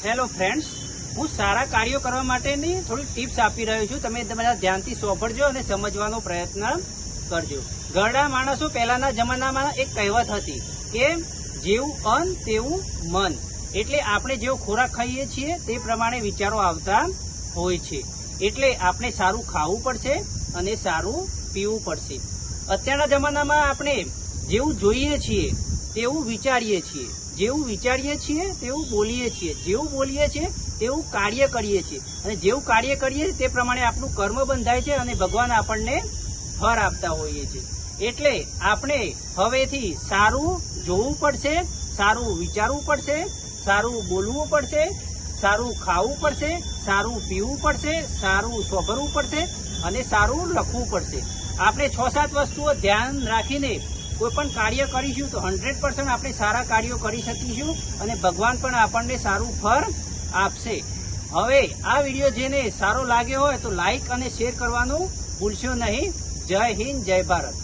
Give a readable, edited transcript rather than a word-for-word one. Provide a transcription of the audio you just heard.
Hello friends, હું સારા કાર્યો કરવા માટેની થોડી ટિપ્સ આપી રહ્યો છું. તમે બધા ધ્યાનથી સાંભળજો અને સમજવાનો પ્રયત્ન કરજો. ઘરડા માણસો પહેલાના જમાનામાં એક કહેવત હતી કે જેવું અન્ન તેવું મન. એટલે આપણે જેવો ખોરાક ખાઈએ છીએ તે પ્રમાણે વિચારો આવતા હોય છે. એટલે આપણે સારું ખાવું પડશે અને સારું પીવું પડશે. અત્યારના જમાનામાં આપણે જેવું જોઈએ છીએ તેવું વિચારીએ છીએ, જેવું વિચારીએ છીએ તેવું બોલીએ છીએ, જેવું બોલીએ છીએ તેવું કાર્ય કરીએ છીએ અને જેવું કાર્ય કરીએ તે પ્રમાણે આપણું કર્મ બંધાય છે અને ભગવાન આપણને ફળ આપતા હોઈએ છીએ. એટલે આપણે હવેથી સારું જોવું પડશે, સારું વિચારવું પડશે, સારું બોલવું પડશે, સારું ખાવું પડશે, સારું પીવું પડશે, સારું સાંભળવું પડશે અને સારું લખવું પડશે. આપણે 6-7 વસ્તુઓ ધ્યાન રાખીને કોઈ પણ કાર્ય કરીશું તો 100% આપણે સારા કાર્યો કરી શકીશું અને ભગવાન પણ આપણને સારું ફળ આપશે. હવે આ વિડીયો જેને સારો લાગ્યો હોય તો લાઈક અને શેર કરવાનું ભૂલશો નહીં. જય હિન્દ, જય ભારત.